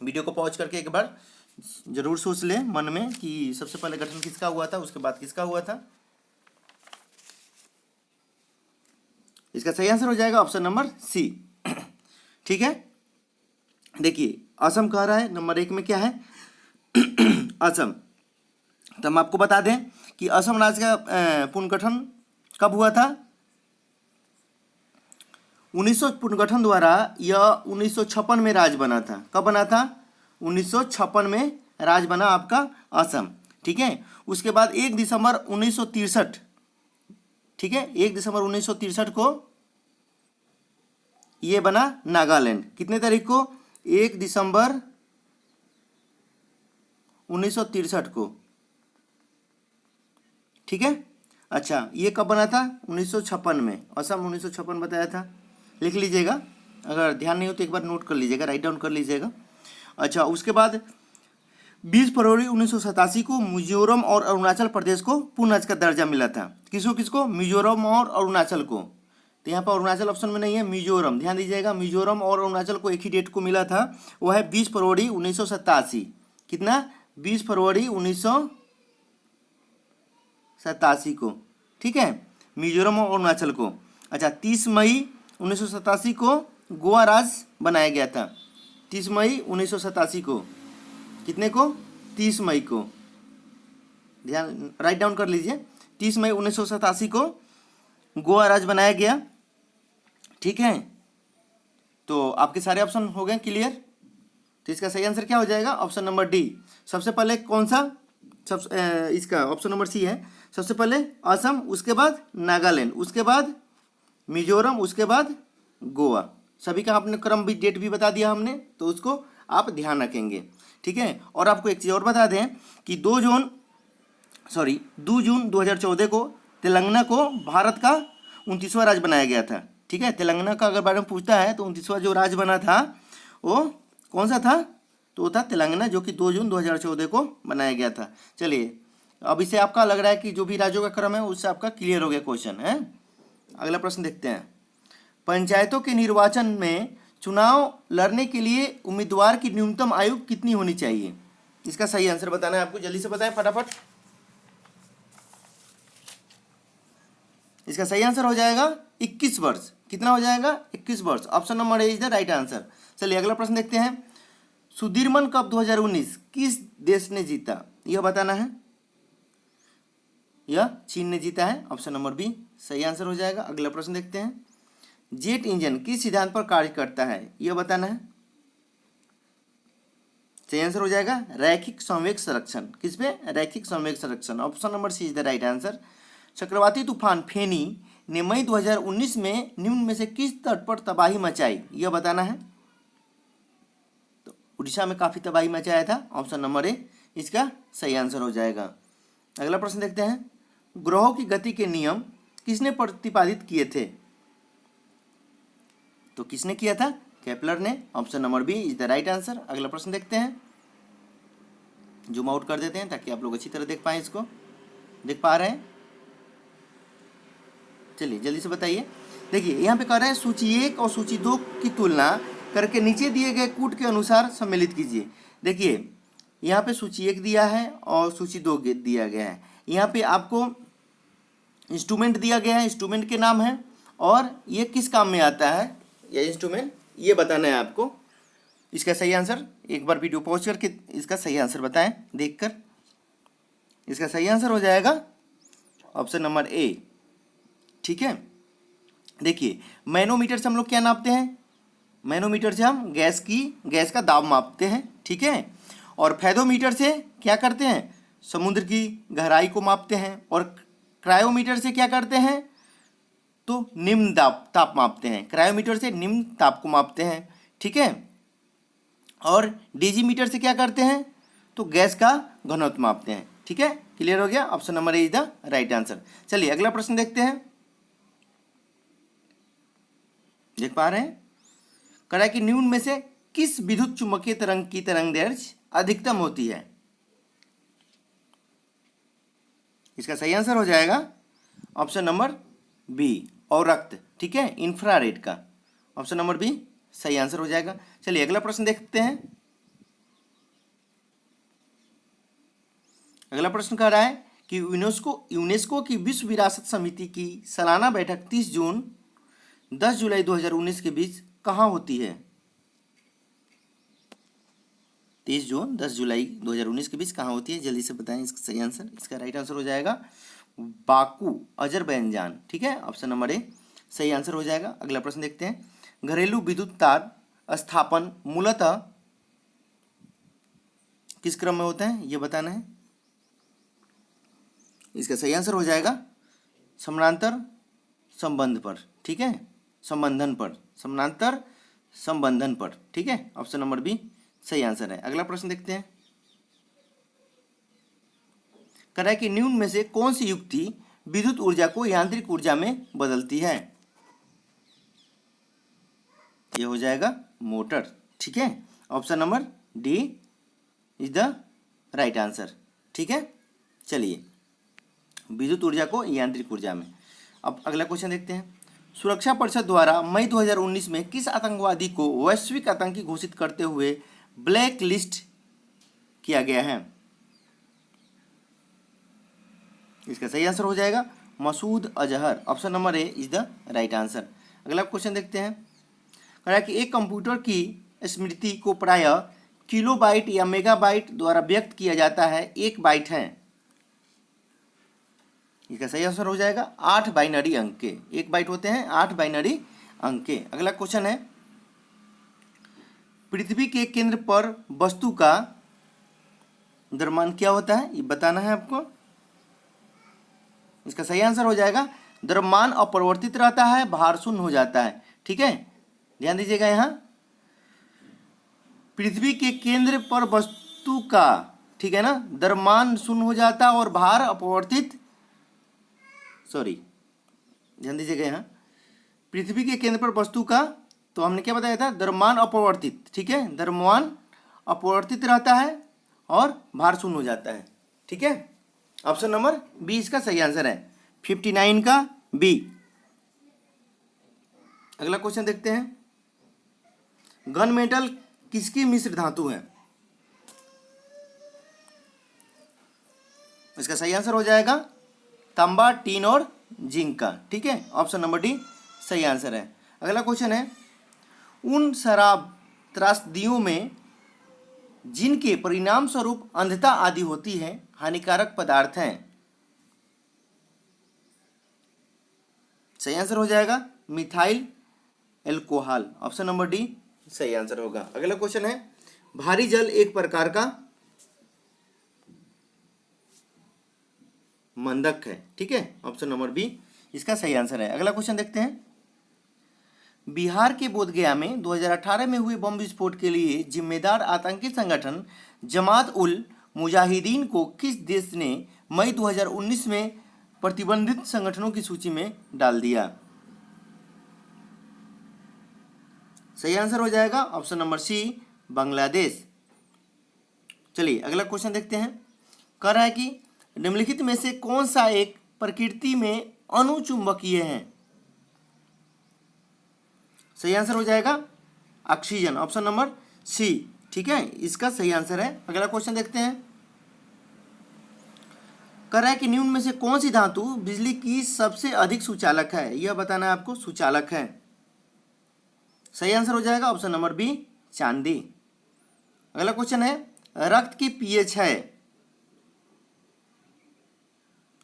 वीडियो को पॉज करके एक बार जरूर सोच लें मन में कि सबसे पहले गठन किसका हुआ था, उसके बाद किसका हुआ था। इसका सही आंसर हो जाएगा ऑप्शन नंबर सी, ठीक है। देखिए असम कह रहा है नंबर 1 में क्या है असम। तो हम आपको बता दें कि असम राज्य का पुनर्गठन कब हुआ था, 1900 पुनर्गठन द्वारा यह 1956 में राज्य बना था। कब बना था? 1956 में राज्य बना आपका असम। ठीक है, उसके बाद 1 दिसंबर 1963, ठीक है, 1 दिसंबर 1963 को ये बना नागालैंड। कितने तारीख को? 1 दिसंबर 1963 को। ठीक है, अच्छा ये कब बना था? 1956 में। असम 1956 बताया था, लिख लीजिएगा, अगर ध्यान नहीं हो तो एक बार नोट कर लीजिएगा, राइट डाउन कर लीजिएगा। अच्छा, उसके बाद 20 फरवरी 1987 को मिजोरम और अरुणाचल प्रदेश को पूर्ण राज्य का दर्जा मिला था। किसको किसको? मिजोरम और अरुणाचल को। तो यहाँ पर अरुणाचल ऑप्शन में नहीं है, मिजोरम, ध्यान दीजिएगा। मिजोरम और अरुणाचल को एक ही डेट को मिला था, वो है 20 फरवरी 1987। कितना? 20 फरवरी 1987 को। ठीक है, मिजोरम और अरुणाचल को। अच्छा, 30 मई 1987 को गोवा राज्य बनाया गया था। 30 मई 1987 को। कितने को? 30 मई को। ध्यान, राइट डाउन कर लीजिए। 30 मई 1987 को गोवा राज्य बनाया गया। ठीक है, तो आपके सारे ऑप्शन हो गए क्लियर। तो इसका सही आंसर क्या हो जाएगा? Option number D. सबसे पहले कौन सा? इसका ऑप्शन नंबर सी है। सबसे पहले असम, उसके बाद नागालैंड, उसके बाद मिजोरम, उसके बाद गोवा। सभी का आपने क्रम भी, डेट भी बता दिया हमने, तो उसको आप ध्यान रखेंगे। ठीक है, और आपको एक चीज़ और बता दें कि 2 जून 2014 को तेलंगाना को भारत का 29वां राज्य बनाया गया था। ठीक है, तेलंगाना का अगर बारे में पूछता है तो 29वां जो राज्य बना था वो कौन सा था? तो वो था तेलंगाना, जो कि 2 जून 2014 को बनाया गया था। चलिए, अब इससे आपका लग रहा है कि जो भी राज्यों का क्रम है उससे आपका क्लियर हो गया क्वेश्चन है। अगला प्रश्न देखते हैं। पंचायतों के निर्वाचन में चुनाव लड़ने के लिए उम्मीदवार की न्यूनतम आयु कितनी होनी चाहिए? इसका सही आंसर बताना है आपको, जल्दी से बताएं फटाफट। इसका सही आंसर हो जाएगा 21 वर्ष। कितना हो जाएगा? 21 वर्ष। Option number A is the right answer. चलिए अगला प्रश्न देखते हैं। सुदीर्मन कप 2019 किस देश ने जीता? यह बताना है। यह चीन ने जीता है। ऑप्शन नंबर बी सही आंसर हो जाएगा। अगला प्रश्न देखते हैं। जेट इंजन किस सिद्धांत पर कार्य करता है? यह बताना है। सही आंसर हो जाएगा रैखिक संवेग संरक्षण। किस पे? रैखिक संवेग संरक्षण। Option number C is the right answer. चक्रवाती तूफान फेनी ने मई 2019 में निम्न में से किस तट पर तबाही मचाई? यह बताना है। तो उड़ीसा में काफी तबाही मचाया था। ऑप्शन नंबर ए इसका सही आंसर हो जाएगा। अगला प्रश्न देखते हैं। ग्रहों की गति के नियम किसने प्रतिपादित किए थे? तो किसने किया था? केपलर ने। Option number B is the right answer. अगला प्रश्न देखते हैं। जूम आउट कर देते हैं ताकि आप लोग अच्छी तरह देख पाएं इसको। देख पा रहे हैं? चलिए जल्दी से बताइए। देखिए यहाँ पे कह रहे हैं सूची 1 और सूची 2 की तुलना करके नीचे दिए गए कूट के अनुसार सम्मिलित कीजिए। देखिए यहाँ पे सूची 1 दिया है और सूची 2 दिया गया है। यहाँ पे आपको इंस्ट्रूमेंट दिया गया है, इंस्ट्रूमेंट के नाम है और ये किस काम में आता है ये इंस्ट्रूमेंट, ये बताना है आपको। इसका सही आंसर एक बार वीडियो पॉज करके इसका सही आंसर बताएं देखकर। इसका सही आंसर हो जाएगा ऑप्शन नंबर ए। ठीक है, देखिए मैनोमीटर से हम लोग क्या नापते हैं? मैनोमीटर से हम गैस का दाब मापते हैं। ठीक है, और फैथोमीटर से क्या करते हैं? समुद्र की गहराई को मापते हैं। और क्रायोमीटर से क्या करते हैं? तो निम्न ताप मापते हैं। क्रायोमीटर से निम्न ताप को मापते हैं। ठीक है, और डेजीमीटर से क्या करते हैं? तो गैस का घनत्व मापते हैं। ठीक है, क्लियर हो गया। Option number A is the right answer. चलिए अगला प्रश्न देखते हैं। देख पा रहे हैं? कह रहा है कि निम्न में से किस विद्युत चुंबकीय तरंग की तरंगदैर्घ्य अधिकतम होती है? इसका सही आंसर हो जाएगा ऑप्शन नंबर बी और रक्त। ठीक है, इंफ्रारेड का। ऑप्शन नंबर बी सही आंसर हो जाएगा। चलिए अगला प्रश्न देखते हैं। अगला प्रश्न कह रहा है कि यूनेस्को की विश्व विरासत समिति की सालाना बैठक 30 जून 10 जुलाई 2019 के बीच कहाँ होती है? 30 जून 10 जुलाई 2019 के बीच कहाँ होती है? जल्दी से बताएं इसका सही आंसर। इसका राइट आंसर हो जाएगा बाकू, अजरबैजान। ठीक है, ऑप्शन नंबर ए सही आंसर हो जाएगा। अगला प्रश्न देखते हैं, घरेलू विद्युत तार स्थापन मूलतः किस क्रम में होते हैं, ये बताना है। इसका सही आंसर हो जाएगा समानांतर संबंध पर, ठीक है, संबंधन पर, समानांतर संबंधन पर, ठीक है। ऑप्शन नंबर बी सही आंसर है। अगला प्रश्न देखते हैं, कह रहा है कि निम्न में से कौन सी युक्ति विद्युत ऊर्जा को यांत्रिक ऊर्जा में बदलती है। ये हो जाएगा मोटर, ठीक है। Option number D is the right answer, ठीक है। चलिए, विद्युत ऊर्जा को यांत्रिक ऊर्जा में। अब अगला क्वेश्चन देखते हैं, सुरक्षा परिषद द्वारा मई 2019 में किस आतंकवादी को वैश्विक आतंकी घोषित करते हुए ब्लैक लिस्ट किया गया है। इसका सही आंसर हो जाएगा Masood Azhar. Option number A is the right answer. अगला क्वेश्चन देखते हैं, कह रहा है कि एक कंप्यूटर की स्मृति को प्रायः किलोबाइट या मेगाबाइट द्वारा व्यक्त किया जाता है, एक बाइट है। इसका सही आंसर हो जाएगा 8 बाइनरी अंक के, एक बाइट होते हैं 8 बाइनरी अंक के। अगला क्वेश्चन है, पृथ्वी के केंद्र पर वस्तु का द्रव्यमान क्या होता है, ये बताना है आपको। इसका सही आंसर हो जाएगा द्रव्यमान अपरिवर्तित रहता है, भार शून्य हो जाता है, ठीक है। ध्यान दीजिएगा, यहाँ पृथ्वी के केंद्र पर वस्तु का, ठीक है ना, द्रव्यमान शून्य हो जाता है और भार अपरिवर्तित, ध्यान दीजिएगा, यहाँ पृथ्वी के केंद्र पर वस्तु का, तो हमने क्या बताया था, द्रव्यमान अपरिवर्तित, ठीक है, द्रव्यमान अपरिवर्तित रहता है और भार शून्य हो जाता है, ठीक है। ऑप्शन नंबर बी इसका सही आंसर है, 59 का बी। अगला क्वेश्चन देखते हैं, घन मेटल किसकी मिश्र धातु है। इसका सही आंसर हो जाएगा तांबा, टीन और जिंक का, ठीक है। ऑप्शन नंबर डी सही आंसर है। अगला क्वेश्चन है, उन शराब त्रासदियों में जिनके परिणाम स्वरूप अंधता आदि होती है हानिकारक पदार्थ हैं। सही आंसर हो जाएगा methyl alcohol. Option number D सही आंसर होगा। अगला क्वेश्चन है, भारी जल एक प्रकार का मंदक है, ठीक है। ऑप्शन नंबर बी इसका सही आंसर है। अगला क्वेश्चन देखते हैं, बिहार के बोधगया में 2018 में हुए बम विस्फोट के लिए जिम्मेदार आतंकी संगठन जमात उल मुजाहिदीन को किस देश ने मई 2019 में प्रतिबंधित संगठनों की सूची में डाल दिया। सही आंसर हो जाएगा ऑप्शन नंबर सी बांग्लादेश। चलिए अगला क्वेश्चन देखते हैं, कह रहा है कि निम्नलिखित में से कौन सा एक प्रकृति में अनुचुंबकीय है। सही आंसर हो जाएगा ऑक्सीजन। ऑप्शन नंबर सी, ठीक है, इसका सही आंसर है। अगला क्वेश्चन देखते हैं, कह रहा है कि निम्न में से कौन सी धातु बिजली की सबसे अधिक सुचालक है, यह बताना है आपको, सुचालक है। सही आंसर हो जाएगा ऑप्शन नंबर बी चांदी। अगला क्वेश्चन है, रक्त की पीएच है।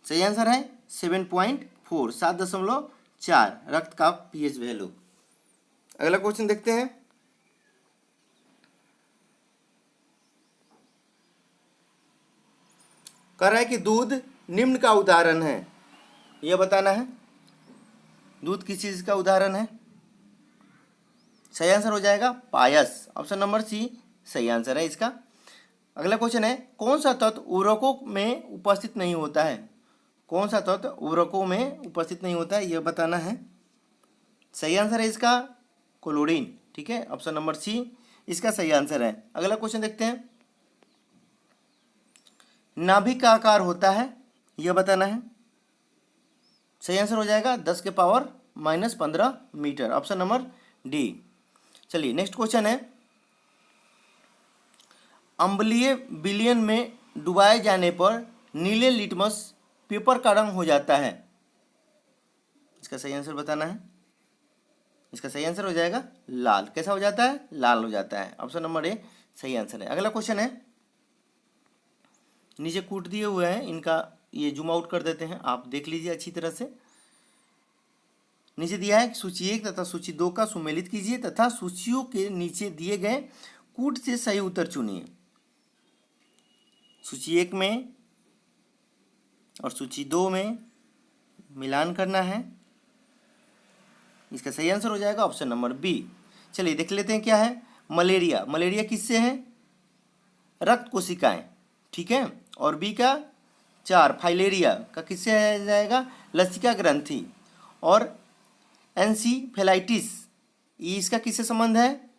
सही आंसर है 7.4, 7.4 रक्त का पीएच वैल्यू। अगला क्वेश्चन देखते हैं, कह रहा है कि दूध निम्न का उदाहरण है, यह बताना है। दूध किस चीज का उदाहरण है। सही आंसर हो जाएगा पायस। ऑप्शन नंबर सी सही आंसर है इसका। अगला क्वेश्चन है, कौन सा तत्व उर्वरकों में उपस्थित नहीं होता है। कौन सा तत्व उर्वरकों में उपस्थित नहीं होता है, यह बताना है। सही आंसर है इसका क्लोरीन, ठीक है। ऑप्शन नंबर सी इसका सही आंसर है। अगला क्वेश्चन देखते हैं, नाभिक का आकार होता है, यह बताना है। सही आंसर हो जाएगा 10⁻⁻15 मीटर। Option number D. चलिए नेक्स्ट क्वेश्चन है, अम्लीय विलयन में डुबाए जाने पर नीले लिटमस पेपर का रंग हो जाता है। इसका सही आंसर बताना है। इसका सही आंसर हो जाएगा लाल। कैसा हो जाता है, लाल हो जाता है। ऑप्शन नंबर ए सही आंसर है। अगला क्वेश्चन है, नीचे कूट दिए हुए हैं, इनका ये जूम आउट कर देते हैं, आप देख लीजिए अच्छी तरह से। नीचे दिया है सूची 1 तथा सूची 2 का सुमेलित कीजिए तथा सूचियों के नीचे दिए गए कूट से सही उत्तर चुनिए। सूची 1 में और सूची 2 में मिलान करना है। इसका सही आंसर हो जाएगा ऑप्शन नंबर बी। चलिए देख लेते हैं क्या है। मलेरिया, मलेरिया किससे है? रक्त कोशिकाएं, ठीक है। और बी का 4 फाइलेरिया का किससे आ जाएगा? लसिका ग्रंथि। और एनसीफेलाइटिस ये इसका किससे संबंध है?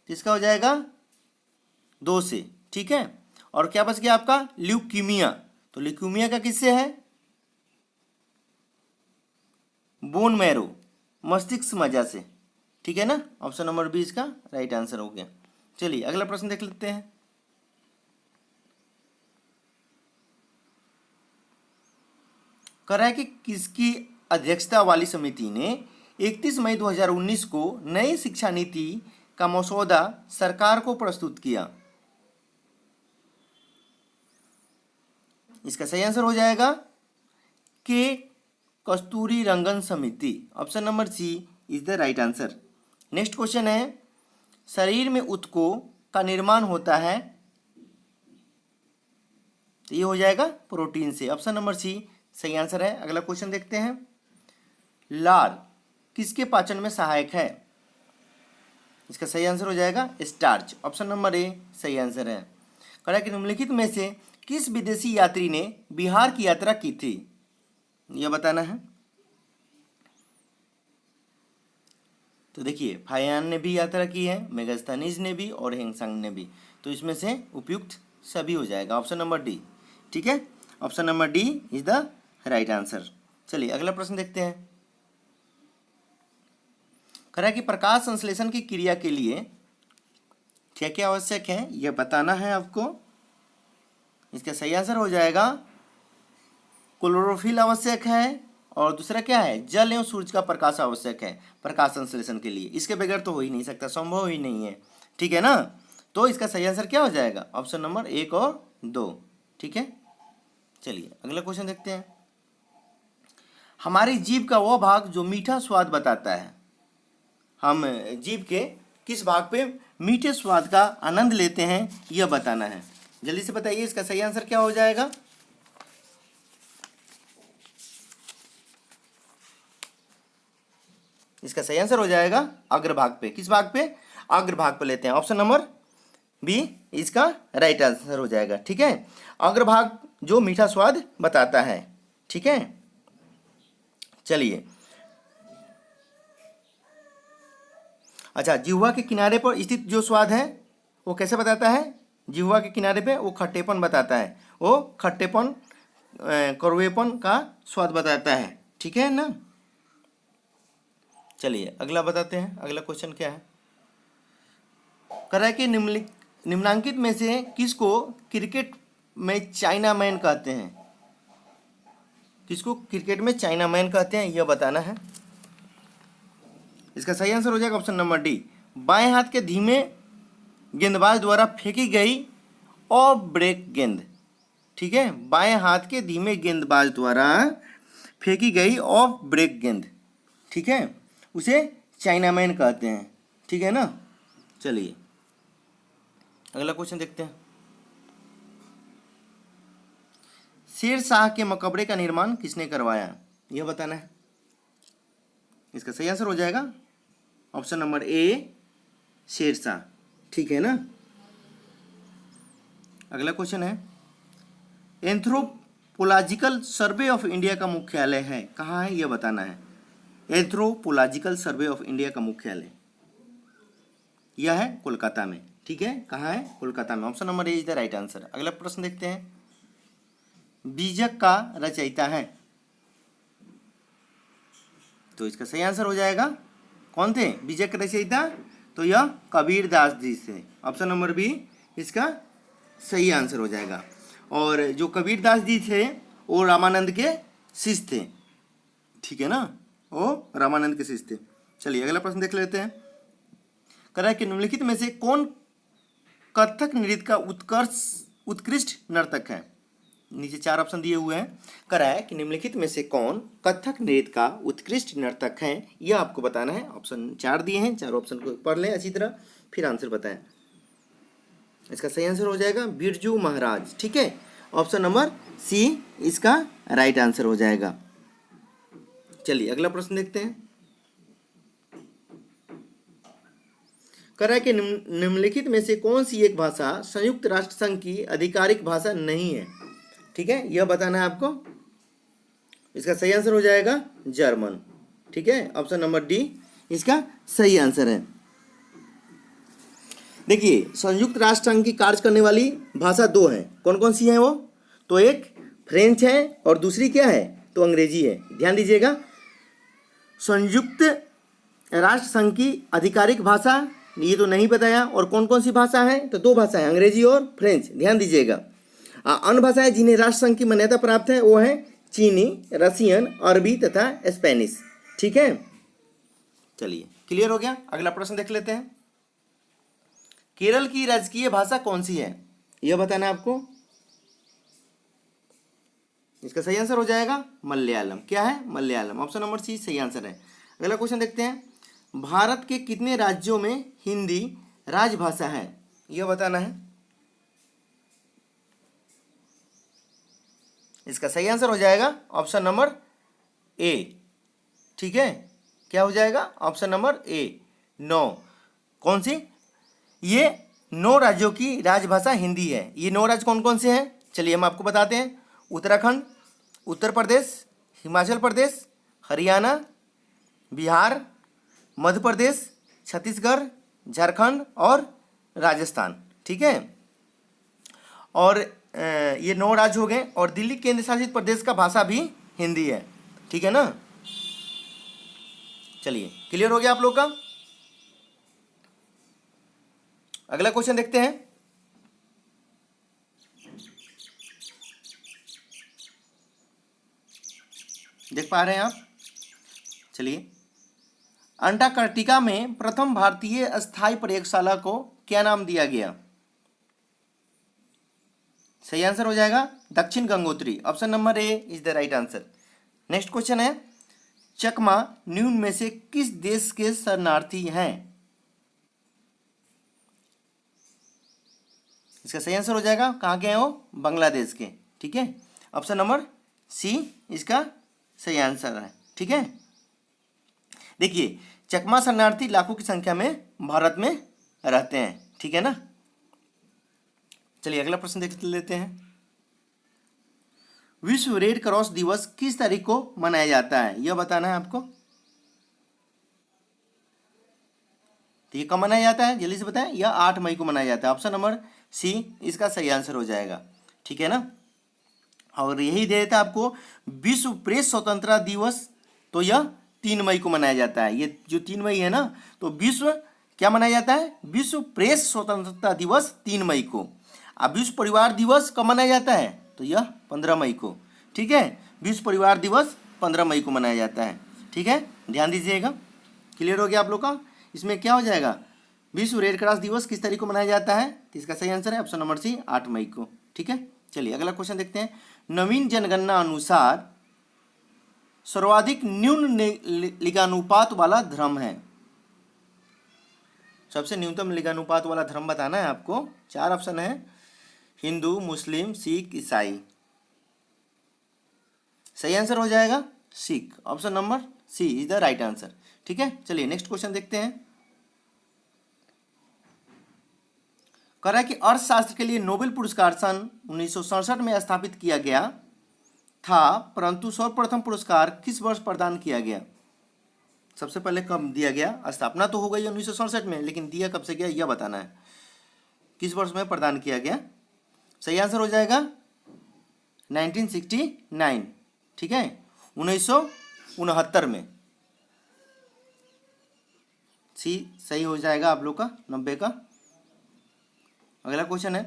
इसका हो जाएगा 2 से, ठीक है। और क्या बच गया आपका? ल्यूकीमिया, तो ल्यूकीमिया का किससे है? बोन मैरो, मस्तिष्क मज्जा से, ठीक है ना। ऑप्शन नंबर बी इसका राइट आंसर हो गया। चलिए अगला प्रश्न देख लेते हैं। कह रहा है कि किसकी अध्यक्षता वाली समिति ने 31 मई 2019 को नई शिक्षा नीति का मसौदा सरकार को प्रस्तुत किया? इसका सही आंसर हो जाएगा के कस्तूरी रंगन समिति। Option number C is the right answer. Next question है, शरीर में ऊतकों का निर्माण होता है, तो ये हो जाएगा प्रोटीन से। ऑप्शन नंबर सी सही आंसर है। अगला क्वेश्चन देखते हैं। लार किसके पाचन में सहायक है? इसका सही आंसर हो जाएगा स्टार्च। ऑप्शन नंबर ए सही आंसर है। कह रहा है कि निम्नलिखित में से किस विदेशी यात्री ने बिहार की यात्रा की थी? यह बताना है। तो देखिए फायान ने भी यात्रा की है, मेगास्थनीज ने भी और हेंगसंग ने भी, तो इसमें से उपयुक्त सभी हो जाएगा ऑप्शन नंबर डी, ठीक है। Option number D is the right answer. चलिए अगला प्रश्न देखते हैं। कह रहा है कि प्रकाश संश्लेषण की क्रिया के लिए क्या क्या आवश्यक है, यह बताना है आपको। इसका सही आंसर हो जाएगा क्लोरोफिल आवश्यक है, और दूसरा क्या है? जल एवं सूर्य का प्रकाश आवश्यक है प्रकाश संश्लेषण के लिए। इसके बगैर तो हो ही नहीं सकता, संभव ही नहीं है, ठीक है ना। तो इसका सही आंसर क्या हो जाएगा? ऑप्शन नंबर 1 और 2, ठीक है। चलिए अगला क्वेश्चन देखते हैं। हमारी जीभ का वह भाग जो मीठा स्वाद बताता है, हम जीभ के किस भाग पे मीठे स्वाद का आनंद लेते हैं, यह बताना है। जल्दी से बताइए इसका सही आंसर क्या हो जाएगा। इसका सही आंसर हो जाएगा अग्रभाग पे। किस भाग पे? अग्रभाग पे लेते हैं। ऑप्शन नंबर बी इसका राइट आंसर हो जाएगा, ठीक है। अग्रभाग जो मीठा स्वाद बताता है, ठीक है। चलिए अच्छा, जिह्वा के किनारे पर स्थित जो स्वाद है वो कैसे बताता है? जिह्वा के किनारे पे वो खट्टेपन बताता है, वो खट्टेपन कड़वेपन का स्वाद बताता है, ठीक है ना। चलिए अगला बताते हैं। अगला क्वेश्चन क्या है? कह रहा है कि निम्नांकित में से किसको क्रिकेट में चाइना मैन कहते हैं? किसको क्रिकेट में चाइना मैन कहते हैं, यह बताना है। इसका सही आंसर हो जाएगा ऑप्शन नंबर डी, बाएं हाथ के धीमे गेंदबाज द्वारा फेंकी गई ऑफ ब्रेक गेंद, ठीक है। बाएं हाथ के धीमे गेंदबाज द्वारा फेंकी गई ऑफ ब्रेक गेंद, ठीक है, उसे चाइना मैन कहते हैं, ठीक है ना। चलिए अगला क्वेश्चन देखते हैं। शेर शाह के मकबरे का निर्माण किसने करवाया, यह बताना है। इसका सही आंसर हो जाएगा ऑप्शन नंबर ए शेर शाह, ठीक है ना। अगला क्वेश्चन है, एंथ्रोपोलॉजिकल सर्वे ऑफ इंडिया का मुख्यालय है कहाँ है, यह बताना है। एंथ्रोपोलॉजिकल सर्वे ऑफ इंडिया का मुख्यालय यह है कोलकाता में, ठीक है। कहाँ है? कोलकाता में। Option number A is the right answer. अगला प्रश्न देखते हैं। बीजक का रचयिता है, तो इसका सही आंसर हो जाएगा कौन थे बीजक का रचयिता? तो यह कबीर दास जी से। ऑप्शन नंबर बी इसका सही आंसर हो जाएगा। और जो कबीर दास जी थे वो रामानंद के शिष्य थे, ठीक है ना, वो रामानंद के शिष्य थे। चलिए अगला प्रश्न देख लेते हैं। कह रहा है कि निम्नलिखित में से कौन कथक नृत्य का उत्कृष्ट नर्तक है? नीचे 4 ऑप्शन दिए हुए हैं। करा है कि निम्नलिखित में से कौन कथक नृत्य का उत्कृष्ट नर्तक है, यह आपको बताना है। ऑप्शन 4 दिए हैं, 4 ऑप्शन को पढ़ लें अच्छी तरह, फिर आंसर बताएं। इसका सही आंसर हो जाएगा बिरजू महाराज। ठीक है, ऑप्शन नंबर सी इसका राइट आंसर हो जाएगा। चलिए अगला प्रश्न देखते हैं। कह रहा है कि निम्नलिखित में से कौन सी एक भाषा संयुक्त राष्ट्र संघ की आधिकारिक भाषा नहीं है। ठीक है, यह बताना है आपको। इसका सही आंसर हो जाएगा जर्मन। ठीक है, ऑप्शन नंबर डी इसका सही आंसर है। देखिए, संयुक्त राष्ट्र संघ की कार्य करने वाली भाषा 2 हैं। कौन कौन सी हैं वो? तो एक फ्रेंच है और दूसरी क्या है? तो अंग्रेजी है। ध्यान दीजिएगा, संयुक्त राष्ट्र संघ की आधिकारिक भाषा ये तो नहीं बताया। और कौन कौन सी भाषा है? तो 2 भाषाएं, अंग्रेजी और फ्रेंच। ध्यान दीजिएगा। अन्य भाषाएं जिन्हें राष्ट्र संघ की मान्यता प्राप्त है वो है चीनी, रसियन, अरबी तथा स्पेनिश। ठीक है, चलिए क्लियर हो गया। अगला प्रश्न देख लेते हैं। केरल की राजकीय भाषा कौन सी है, यह बताना है आपको। इसका सही आंसर हो जाएगा मलयालम। क्या है? मलयालम। ऑप्शन नंबर सी सही आंसर है। अगला क्वेश्चन देखते हैं। भारत के कितने राज्यों में हिंदी राजभाषा है, यह बताना है। इसका सही आंसर हो जाएगा ऑप्शन नंबर ए। ठीक है, क्या हो जाएगा? ऑप्शन नंबर ए 9। कौन सी? ये 9 राज्यों की राजभाषा हिंदी है। ये 9 राज्य कौन कौन से हैं? चलिए हम आपको बताते हैं। उत्तराखंड, उत्तर प्रदेश, हिमाचल प्रदेश, हरियाणा, बिहार, मध्य प्रदेश, छत्तीसगढ़, झारखंड और राजस्थान। ठीक है, और ये 9 राज्य हो गए। और दिल्ली केंद्र शासित प्रदेश का भाषा भी हिंदी है। ठीक है ना। चलिए क्लियर हो गया आप लोग का। अगला क्वेश्चन देखते हैं। देख पा रहे हैं आप? चलिए, अंटार्कटिका में प्रथम भारतीय अस्थायी प्रयोगशाला को क्या नाम दिया गया? सही आंसर हो जाएगा दक्षिण Gangotri. Option number A is the right answer. Next question है, चकमा निम्न में से किस देश के शरणार्थी हैं? इसका सही आंसर हो जाएगा, कहाँ के हैं वो? बांग्लादेश के। ठीक है, ऑप्शन नंबर सी इसका सही आंसर है। ठीक है, देखिए चकमा शरणार्थी लाखों की संख्या में भारत में रहते हैं। ठीक है ना। चलिए अगला प्रश्न देख लेते हैं। विश्व रेड क्रॉस दिवस किस तारीख को मनाया जाता है, यह बताना है आपको। तो ये कब मनाया जाता है, जल्दी से बताएं। यह 8 मई को मनाया जाता है। ऑप्शन नंबर सी इसका सही आंसर हो जाएगा। ठीक है ना। और यही दे देता आपको विश्व प्रेस स्वतंत्रता दिवस, तो यह 3 मई को मनाया जाता है। ये जो 3 मई है ना, तो विश्व क्या मनाया जाता है? विश्व प्रेस स्वतंत्रता दिवस 3 मई को। अब विश्व परिवार दिवस कब मनाया जाता है? तो यह 15 मई को। ठीक है, विश्व परिवार दिवस 15 मई को मनाया जाता है। ठीक है, ध्यान दीजिएगा। क्लियर हो गया आप लोग का। इसमें क्या हो जाएगा? विश्व रेड क्रॉस दिवस किस तारीख को मनाया जाता है? तो इसका सही आंसर है ऑप्शन नंबर सी 8 मई को। ठीक है, चलिए अगला क्वेश्चन देखते हैं। नवीन जनगणना अनुसार सर्वाधिक न्यून लिंगानुपात वाला धर्म है। सबसे न्यूनतम लिंगानुपात वाला धर्म बताना है आपको। 4 ऑप्शन है, हिंदू, मुस्लिम, सिख, ईसाई। सही आंसर हो जाएगा Sikh. Option number C is the right answer. ठीक है, चलिए नेक्स्ट क्वेश्चन देखते हैं। कह रहा है कि अर्थशास्त्र के लिए नोबेल पुरस्कार सन 1967 में स्थापित किया गया था, परंतु सर्वप्रथम पुरस्कार किस वर्ष प्रदान किया गया? सबसे पहले कब दिया गया? स्थापना तो हो गई 1967 में, लेकिन दिया कब से गया यह बताना है। किस वर्ष में प्रदान किया गया? सही आंसर हो जाएगा 1969। ठीक है, 1969 में। सी सही हो जाएगा आप लोग का 90 का। अगला क्वेश्चन है,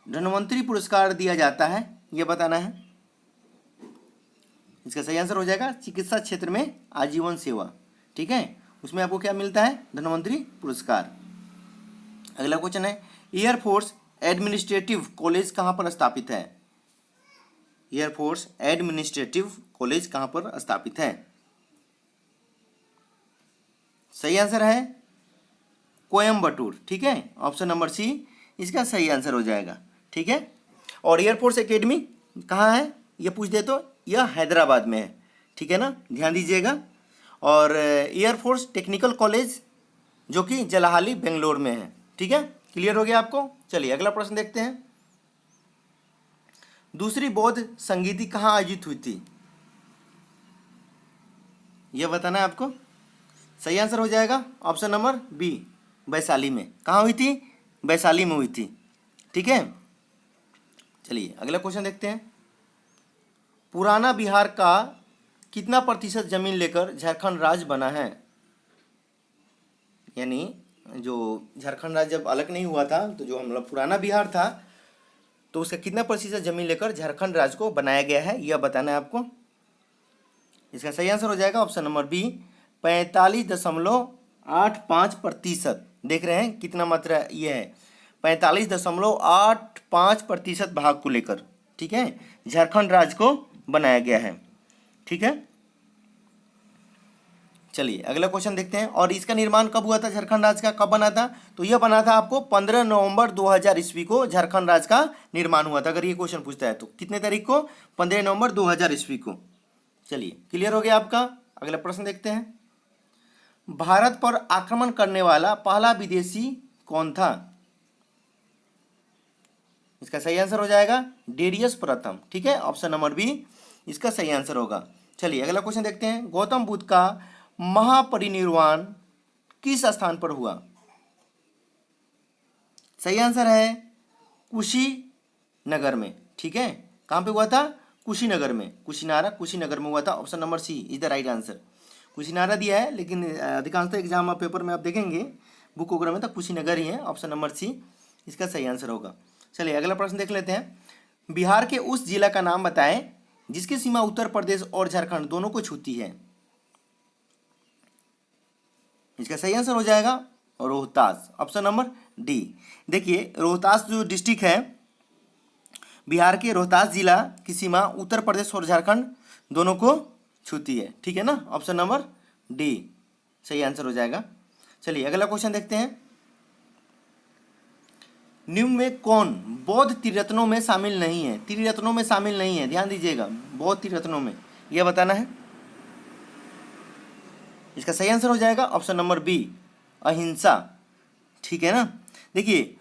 धन्वंतरी पुरस्कार दिया जाता है, यह बताना है। इसका सही आंसर हो जाएगा चिकित्सा क्षेत्र में आजीवन सेवा। ठीक है, उसमें आपको क्या मिलता है? धन्वंतरी पुरस्कार। अगला क्वेश्चन है, एयरफोर्स एडमिनिस्ट्रेटिव कॉलेज कहाँ पर स्थापित है? एयरफोर्स एडमिनिस्ट्रेटिव कॉलेज कहाँ पर स्थापित है? सही आंसर है कोयम्बटूर। ठीक है, ऑप्शन नंबर सी इसका सही आंसर हो जाएगा। ठीक है, और एयरफोर्स एकेडमी कहाँ है ये पूछ दे तो यह हैदराबाद में है। ठीक है ना, ध्यान दीजिएगा। और एयरफोर्स टेक्निकल कॉलेज जो कि जलाहाली बेंगलोर में है। ठीक है, क्लियर हो गया आपको। चलिए अगला प्रश्न देखते हैं। दूसरी बौद्ध संगीति कहाँ आयोजित हुई थी? यह बताना है आपको। सही आंसर हो जाएगा ऑप्शन नंबर बी, वैशाली में। कहाँ हुई थी? वैशाली में हुई थी। ठीक है, चलिए अगला क्वेश्चन देखते हैं। पुराना बिहार का कितना प्रतिशत जमीन लेकर झारखंड राज्य बना है? यानी जो झारखंड राज्य जब अलग नहीं हुआ था तो जो हम लोग पुराना बिहार था तो उसका कितना प्रतिशत जमीन लेकर झारखंड राज्य को बनाया गया है, यह बताना है आपको। इसका सही आंसर हो जाएगा ऑप्शन नंबर बी, 45.85%। देख रहे हैं कितना मात्रा ये है, 45.85% भाग को लेकर, ठीक है, झारखंड राज्य को बनाया गया है। ठीक है, चलिए अगला क्वेश्चन देखते हैं। और इसका निर्माण कब हुआ था? झारखंड राज्य का कब बना था? तो यह बना था आपको 15 नवंबर 2000 ईस्वी को झारखंड राज्य का निर्माण हुआ था। अगर ये क्वेश्चन पूछता है तो कितने तारीख को? 15 नवंबर 2000 ईस्वी को। चलिए क्लियर हो गया आपका। अगला प्रश्न देखते हैं। भारत पर आक्रमण करने वाला पहला विदेशी कौन था? इसका सही आंसर हो जाएगा डेरियस प्रथम। ठीक है, ऑप्शन नंबर बी इसका सही आंसर होगा। चलिए अगला क्वेश्चन देखते हैं। गौतम बुद्ध का महापरिनिर्वाण किस स्थान पर हुआ? सही आंसर है कुशीनगर में। ठीक है, कहां पे हुआ था? कुशीनगर में, कुशीनगर में हुआ था। Option number C is the right answer. Kushinara दिया है लेकिन अधिकांशतः एग्जाम पेपर में आप देखेंगे बुक वगैरह में तो कुशीनगर ही है। ऑप्शन नंबर सी इसका सही आंसर होगा। चलिए अगला प्रश्न देख लेते हैं। बिहार के उस जिला का नाम बताएं जिसकी सीमा उत्तर प्रदेश और झारखंड दोनों को छूती है। इसका सही आंसर हो जाएगा रोहतास, ऑप्शन नंबर डी। देखिए रोहतास जो डिस्ट्रिक्ट है, बिहार के रोहतास जिला की सीमा उत्तर प्रदेश और झारखंड दोनों को छूती है। ठीक है ना, ऑप्शन नंबर डी सही आंसर हो जाएगा। चलिए अगला क्वेश्चन देखते हैं। निम्न में कौन बौद्ध त्रिरत्नों में शामिल नहीं है? त्रिरत्नों में शामिल नहीं है, ध्यान दीजिएगा, बौद्ध त्रिरत्नों में, यह बताना है। इसका सही आंसर हो जाएगा ऑप्शन नंबर बी, अहिंसा। ठीक है ना, देखिए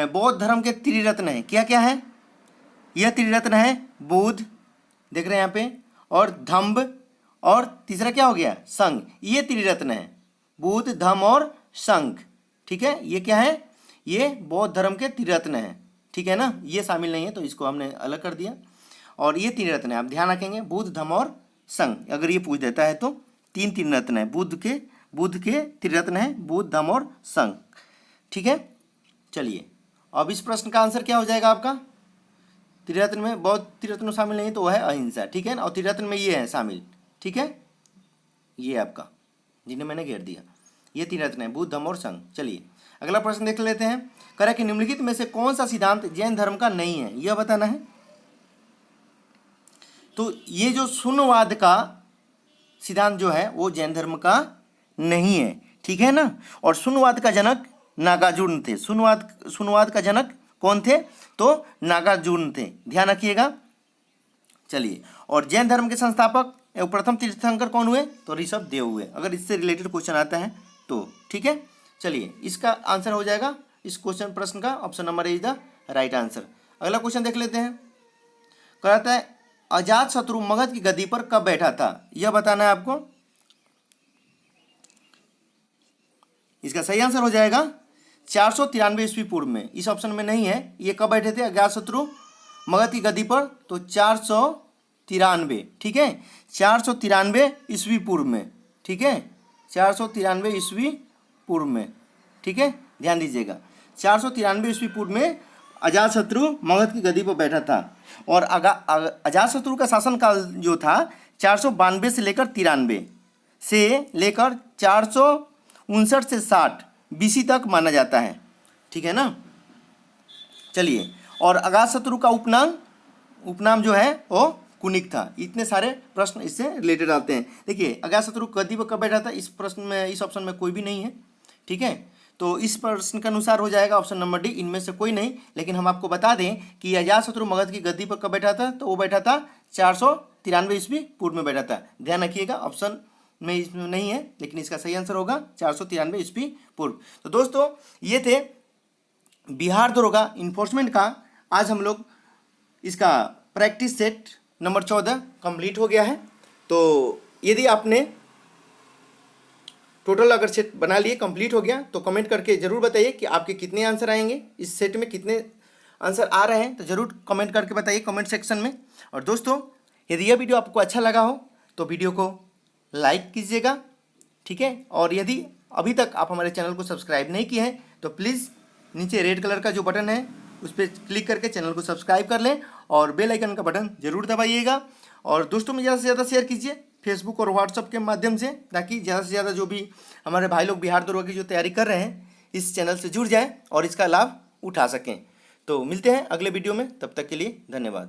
बौद्ध धर्म के त्रिरत्न है, क्या क्या है? यह त्रिरत्न है बुद्ध, देख रहे हैं यहाँ पे, और धम्म, और तीसरा क्या हो गया? संघ। ये त्रिरत्न है, बुद्ध, धम्म और संघ। ठीक है, ये क्या है? ये बौद्ध धर्म के त्रिरत्न है। ठीक है ना, ये शामिल नहीं है तो इसको हमने अलग कर दिया। और ये त्रिरत्न है, आप ध्यान रखेंगे, बुद्ध, धम्म और संघ। अगर ये पूछ देता है तो तीन त्रिरत्न है, बुद्ध के त्रिरत्न है, बुद्ध, धम्म और संघ। ठीक है, चलिए अब इस प्रश्न का आंसर क्या हो जाएगा आपका? त्रिरत्न में बौद्ध त्रिरत्न शामिल नहीं तो वह है अहिंसा। ठीक है ना, और त्रिरत्न में ये है शामिल। ठीक है, ये आपका जिन्हें मैंने घेर दिया, ये त्रिरत्न है, बुद्ध, धम्म और संघ। चलिए अगला प्रश्न देख लेते हैं। कह रहा है कि निम्नलिखित में से कौन सा सिद्धांत जैन धर्म का नहीं है, यह बताना है। तो ये जो शून्यवाद का सिद्धांत जो है वो जैन धर्म का नहीं है। ठीक है ना, और शून्यवाद का जनक नागार्जुन थे। शून्यवाद का जनक कौन थे? तो नागार्जुन थे, ध्यान रखिएगा। चलिए, और जैन धर्म के संस्थापक एवं प्रथम तीर्थंकर कौन हुए? तो ऋषभ देव हुए, अगर इससे रिलेटेड क्वेश्चन आता है तो। ठीक है, चलिए इसका आंसर हो जाएगा इस क्वेश्चन प्रश्न का option number A is the right answer. अगला क्वेश्चन देख लेते हैं। कहता है अजात शत्रु मगध की गद्दी पर कब बैठा था, यह बताना है आपको। इसका सही आंसर हो जाएगा 493 ईस्वी पूर्व में। इस ऑप्शन में नहीं है, ये कब बैठे थे अजात शत्रु मगध की गद्दी पर? तो 493। ठीक है, 493 ईस्वी पूर्व में। ठीक है, 493 ईस्वी पूर्व में। ठीक है, ध्यान दीजिएगा, 493 ईस्वी पूर्व में अजातशत्रु मगध की गद्दी पर बैठा था। और अजातशत्रु का शासनकाल जो था 492 से लेकर 93 से लेकर 459 से 60 BC तक माना जाता है। ठीक है ना, चलिए, और अजातशत्रु का उपनाम उपनाम जो है वो कुनिक था। इतने सारे प्रश्न इससे रिलेटेड आते हैं। देखिए अजातशत्रु गद्दी पर कब बैठा था, इस प्रश्न में, इस ऑप्शन में कोई भी नहीं है, ठीक है। तो इस प्रश्न के अनुसार हो जाएगा ऑप्शन नंबर डी, इनमें से कोई नहीं। लेकिन हम आपको बता दें कि अजातशत्रु मगध की गद्दी पर कब बैठा था, तो वो बैठा था 493 ईस्वी पूर्व में बैठा था। ध्यान रखिएगा ऑप्शन में इसमें नहीं है, लेकिन इसका सही आंसर होगा 493 ईस्वी पूर्व। तो दोस्तों ये थे बिहार दरोगा इन्फोर्समेंट का, आज हम लोग इसका प्रैक्टिस सेट नंबर 14 कंप्लीट हो गया है। तो यदि आपने टोटल अगर सेट बना लिए, कंप्लीट हो गया, तो कमेंट करके ज़रूर बताइए कि आपके कितने आंसर आएंगे, इस सेट में कितने आंसर आ रहे हैं, तो ज़रूर कमेंट करके बताइए कमेंट सेक्शन में। और दोस्तों यदि यह वीडियो आपको अच्छा लगा हो तो वीडियो को लाइक कीजिएगा, ठीक है। और यदि अभी तक आप हमारे चैनल को सब्सक्राइब नहीं किए हैं तो प्लीज़ नीचे रेड कलर का जो बटन है उस पर क्लिक करके चैनल को सब्सक्राइब कर लें और बेल आइकन का बटन जरूर दबाइएगा। और दोस्तों में ज़्यादा से ज़्यादा शेयर कीजिए फेसबुक और व्हाट्सअप के माध्यम से, ताकि ज़्यादा से ज़्यादा जो भी हमारे भाई लोग बिहार दरोगा की जो तैयारी कर रहे हैं इस चैनल से जुड़ जाएं और इसका लाभ उठा सकें। तो मिलते हैं अगले वीडियो में, तब तक के लिए धन्यवाद।